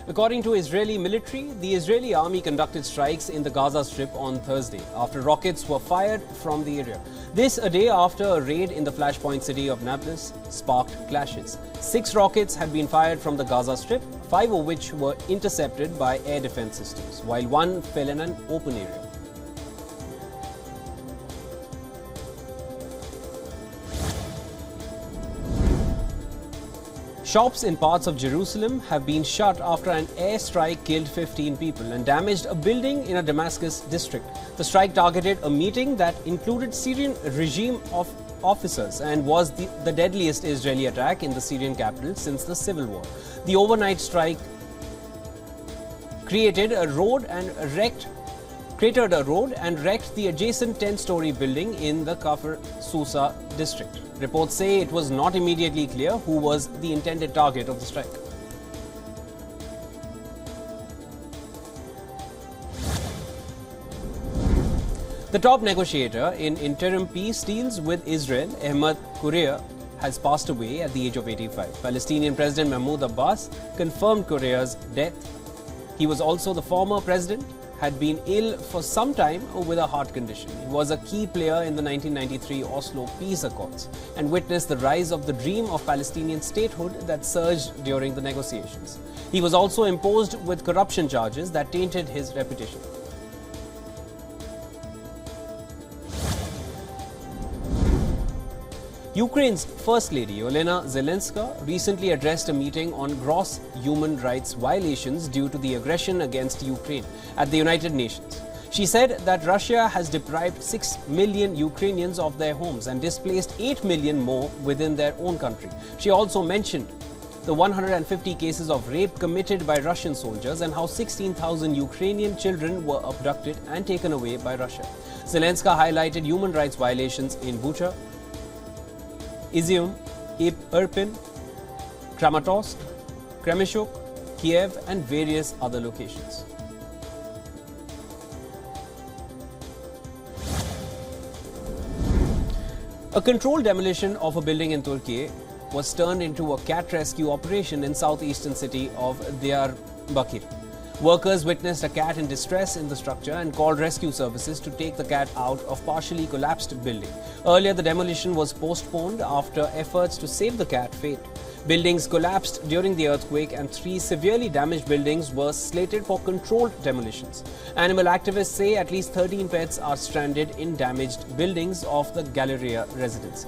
According to Israeli military, the Israeli army conducted strikes in the Gaza Strip on Thursday after rockets were fired from the area. This a day after a raid in the flashpoint city of Nablus sparked clashes. 6 rockets had been fired from the Gaza Strip, 5 of which were intercepted by air defense systems, while 1 fell in an open area. Shops in parts of Jerusalem have been shut after an airstrike killed 15 people and damaged a building in a Damascus district. The strike targeted a meeting that included Syrian regime officers and was the deadliest Israeli attack in the Syrian capital since the civil war. The overnight strike cratered a road and wrecked the adjacent 10-story building in the Kafr Sousa district. Reports say it was not immediately clear who was the intended target of the strike. The top negotiator in interim peace deals with Israel, Ahmed Kuria, has passed away at the age of 85. Palestinian President Mahmoud Abbas confirmed Kuria's death. He was also the former president, had been ill for some time with a heart condition. He was a key player in the 1993 Oslo peace accords and witnessed the rise of the dream of Palestinian statehood that surged during the negotiations. He was also imposed with corruption charges that tainted his reputation. Ukraine's First Lady, Olena Zelenska, recently addressed a meeting on gross human rights violations due to the aggression against Ukraine at the United Nations. She said that Russia has deprived 6 million Ukrainians of their homes and displaced 8 million more within their own country. She also mentioned the 150 cases of rape committed by Russian soldiers and how 16,000 Ukrainian children were abducted and taken away by Russia. Zelenska highlighted human rights violations in Bucha, Izium, Irpin, Kramatorsk, Kremeshuk, Kiev and various other locations. A controlled demolition of a building in Turkey was turned into a cat rescue operation in southeastern city of Diyarbakir. Workers witnessed a cat in distress in the structure and called rescue services to take the cat out of partially collapsed building. Earlier, the demolition was postponed after efforts to save the cat failed. Buildings collapsed during the earthquake and 3 severely damaged buildings were slated for controlled demolitions. Animal activists say at least 13 pets are stranded in damaged buildings of the Galleria residency.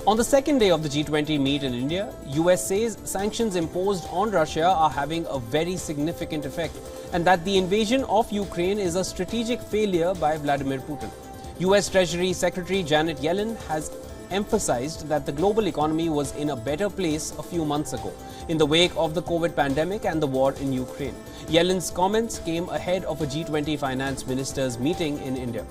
On the second day of the G20 meet in India, US says sanctions imposed on Russia are having a very significant effect and that the invasion of Ukraine is a strategic failure by Vladimir Putin. US Treasury Secretary Janet Yellen has emphasized that the global economy was in a better place a few months ago in the wake of the COVID pandemic and the war in Ukraine. Yellen's comments came ahead of a G20 finance ministers meeting in India.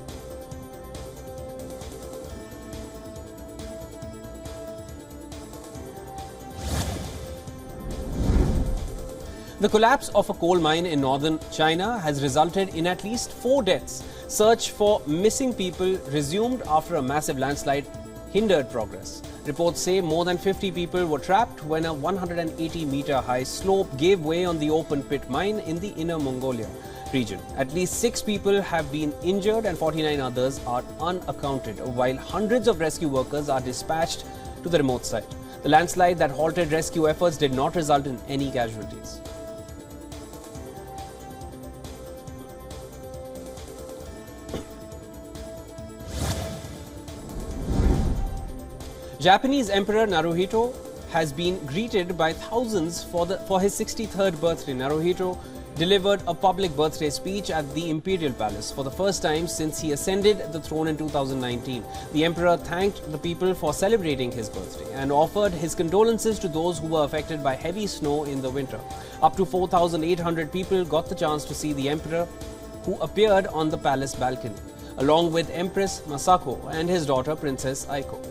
The collapse of a coal mine in northern China has resulted in at least 4 deaths. Search for missing people resumed after a massive landslide hindered progress. Reports say more than 50 people were trapped when a 180-meter high slope gave way on the open pit mine in the Inner Mongolia region. At least 6 people have been injured and 49 others are unaccounted, while hundreds of rescue workers are dispatched to the remote site. The landslide that halted rescue efforts did not result in any casualties. Japanese Emperor Naruhito has been greeted by thousands for his 63rd birthday. Naruhito delivered a public birthday speech at the Imperial Palace for the first time since he ascended the throne in 2019. The emperor thanked the people for celebrating his birthday and offered his condolences to those who were affected by heavy snow in the winter. Up to 4,800 people got the chance to see the emperor, who appeared on the palace balcony, along with Empress Masako and his daughter Princess Aiko.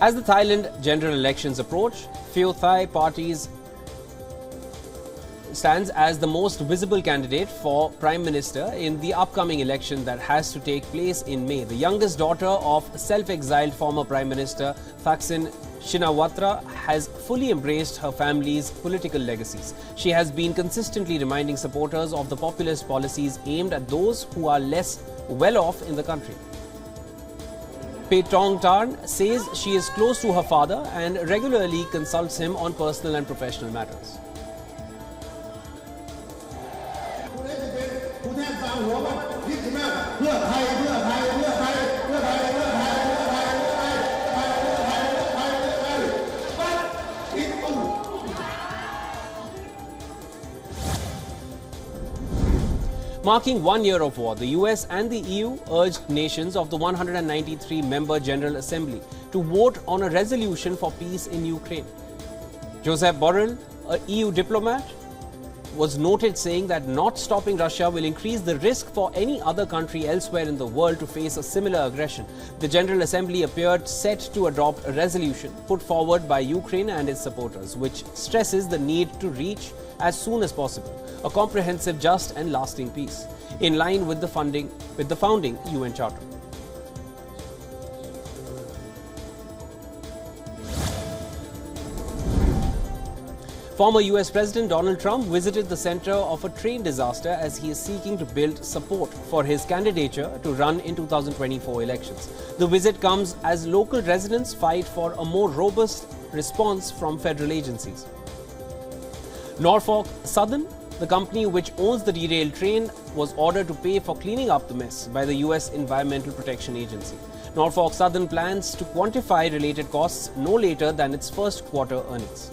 As the Thailand general elections approach, Pheu Thai parties stands as the most visible candidate for Prime Minister in the upcoming election that has to take place in May. The youngest daughter of self-exiled former Prime Minister Thaksin Shinawatra has fully embraced her family's political legacies. She has been consistently reminding supporters of the populist policies aimed at those who are less well off in the country. Petong Tarn says she is close to her father and regularly consults him on personal and professional matters. Marking 1 year of war, the US and the EU urged nations of the 193-member General Assembly to vote on a resolution for peace in Ukraine. Josep Borrell, an EU diplomat, was noted saying that not stopping Russia will increase the risk for any other country elsewhere in the world to face a similar aggression. The General Assembly appeared set to adopt a resolution put forward by Ukraine and its supporters, which stresses the need to reach as soon as possible a comprehensive, just and lasting peace, in line with the founding UN Charter. Former US President Donald Trump visited the center of a train disaster as he is seeking to build support for his candidature to run in 2024 elections. The visit comes as local residents fight for a more robust response from federal agencies. Norfolk Southern, the company which owns the derailed train, was ordered to pay for cleaning up the mess by the US Environmental Protection Agency. Norfolk Southern plans to quantify related costs no later than its first quarter earnings.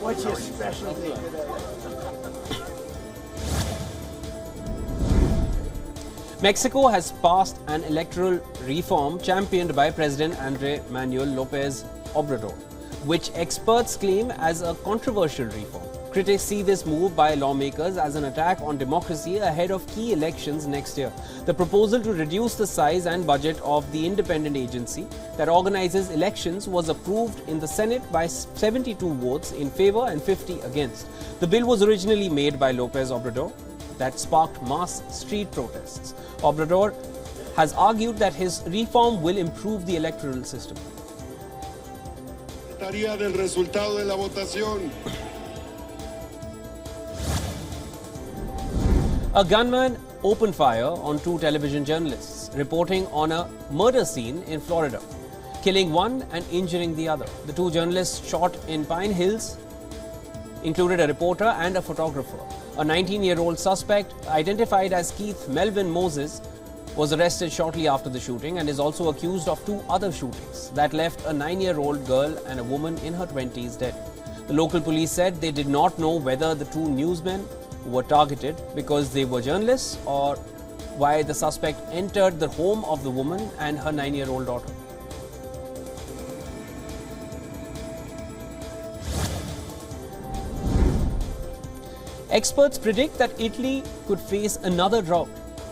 What's your specialty? Mexico has passed an electoral reform championed by President Andrés Manuel López Obrador, which experts claim as a controversial reform. Critics see this move by lawmakers as an attack on democracy ahead of key elections next year. The proposal to reduce the size and budget of the independent agency that organizes elections was approved in the Senate by 72 votes in favor and 50 against. The bill was originally made by López Obrador that sparked mass street protests. Obrador has argued that his reform will improve the electoral system. Del resultado de la votación. A gunman opened fire on 2 television journalists reporting on a murder scene in Florida, killing one and injuring the other. The 2 journalists shot in Pine Hills included a reporter and a photographer. A 19-year-old suspect, identified as Keith Melvin Moses, was arrested shortly after the shooting and is also accused of 2 other shootings that left a 9-year-old girl and a woman in her 20s dead. The local police said they did not know whether the 2 newsmen were targeted because they were journalists or why the suspect entered the home of the woman and her 9-year-old daughter. Experts predict that Italy could face another drought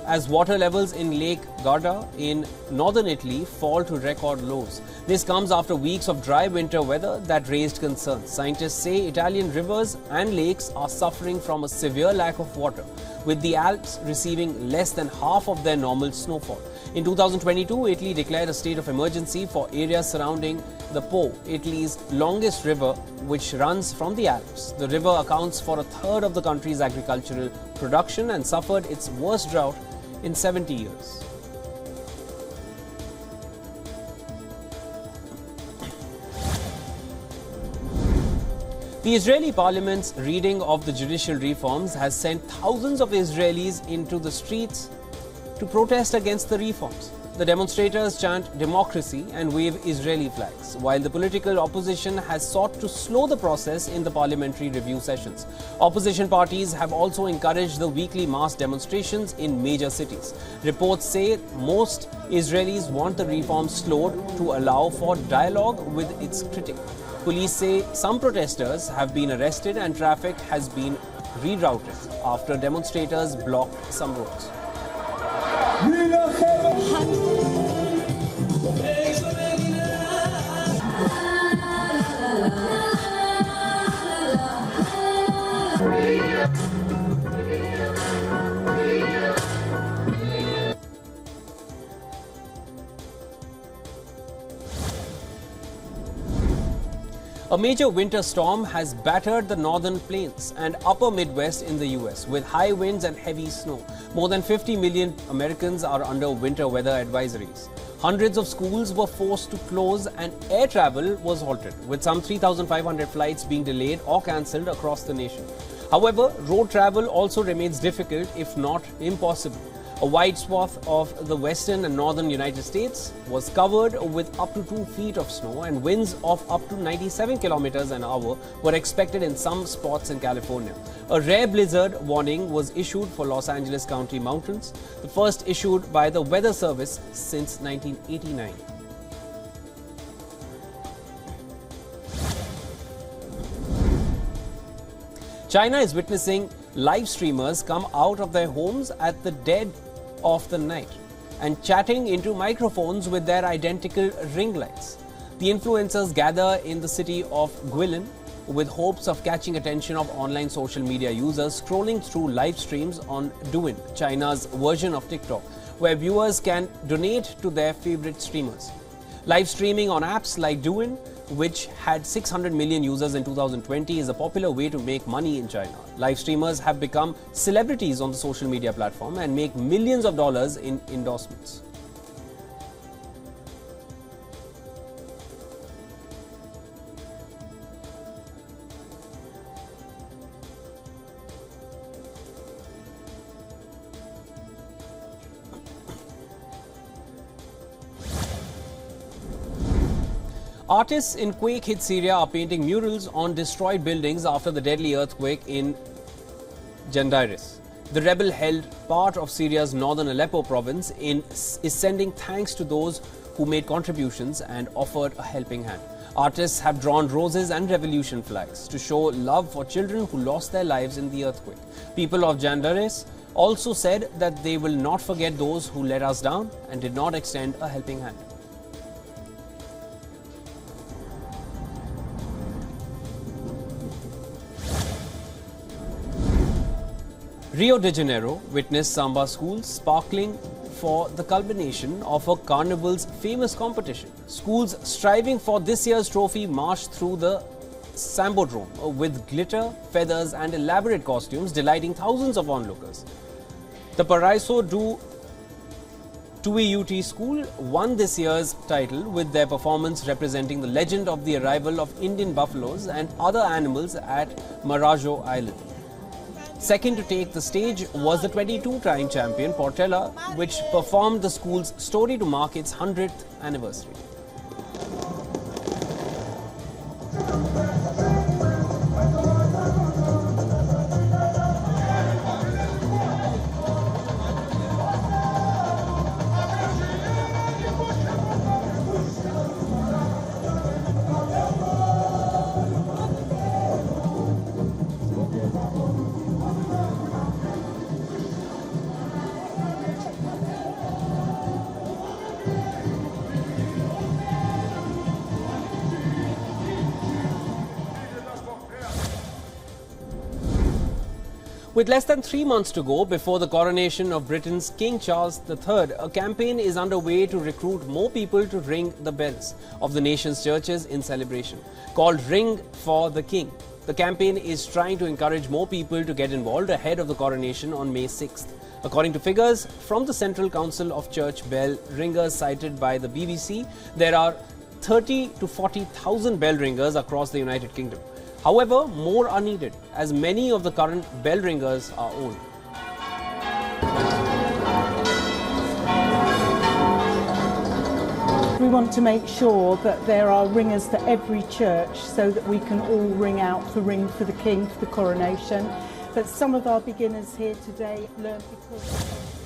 as water levels in Lake Garda in northern Italy fall to record lows. This comes after weeks of dry winter weather that raised concerns. Scientists say Italian rivers and lakes are suffering from a severe lack of water, with the Alps receiving less than half of their normal snowfall. In 2022, Italy declared a state of emergency for areas surrounding the Po, Italy's longest river, which runs from the Alps. The river accounts for a third of the country's agricultural production and suffered its worst drought in 70 years. The Israeli parliament's reading of the judicial reforms has sent thousands of Israelis into the streets to protest against the reforms. The demonstrators chant democracy and wave Israeli flags, while the political opposition has sought to slow the process in the parliamentary review sessions. Opposition parties have also encouraged the weekly mass demonstrations in major cities. Reports say most Israelis want the reforms slowed to allow for dialogue with its critics. Police say some protesters have been arrested and traffic has been rerouted after demonstrators blocked some roads. A major winter storm has battered the northern plains and upper Midwest in the US with high winds and heavy snow. More than 50 million Americans are under winter weather advisories. Hundreds of schools were forced to close and air travel was halted, with some 3,500 flights being delayed or cancelled across the nation. However, road travel also remains difficult, if not impossible. A wide swath of the western and northern United States was covered with up to 2 feet of snow, and winds of up to 97 kilometers an hour were expected in some spots in California. A rare blizzard warning was issued for Los Angeles County mountains, the first issued by the Weather Service since 1989. China is witnessing live streamers come out of their homes at the dead of the night and chatting into microphones with their identical ring lights. The influencers gather in the city of Guilin with hopes of catching attention of online social media users scrolling through live streams on WION, China's version of TikTok, where viewers can donate to their favorite streamers. Live streaming on apps like WION, which had 600 million users in 2020, is a popular way to make money in China. Live streamers have become celebrities on the social media platform and make millions of dollars in endorsements. Artists in quake-hit Syria are painting murals on destroyed buildings after the deadly earthquake in Damascus. The rebel-held part of Syria's northern Aleppo province is sending thanks to those who made contributions and offered a helping hand. Artists have drawn roses and revolution flags to show love for children who lost their lives in the earthquake. People of Damascus also said that they will not forget those who let us down and did not extend a helping hand. Rio de Janeiro witnessed samba schools sparkling for the culmination of a carnival's famous competition. Schools striving for this year's trophy marched through the Sambodrome with glitter, feathers and elaborate costumes, delighting thousands of onlookers. The Paraiso do Tuiuti school won this year's title with their performance representing the legend of the arrival of Indian buffaloes and other animals at Marajo Island. Second to take the stage was the 22-time champion Portela, which performed the school's story to mark its 100th anniversary. With less than 3 months to go before the coronation of Britain's King Charles III, a campaign is underway to recruit more people to ring the bells of the nation's churches in celebration. Called Ring for the King, the campaign is trying to encourage more people to get involved ahead of the coronation on May 6th. According to figures from the Central Council of Church Bell Ringers cited by the BBC, there are 30 to 40,000 bell ringers across the United Kingdom. However, more are needed, as many of the current bell ringers are old. We want to make sure that there are ringers for every church so that we can all ring out the ring for the King for the coronation. But some of our beginners here today learned because...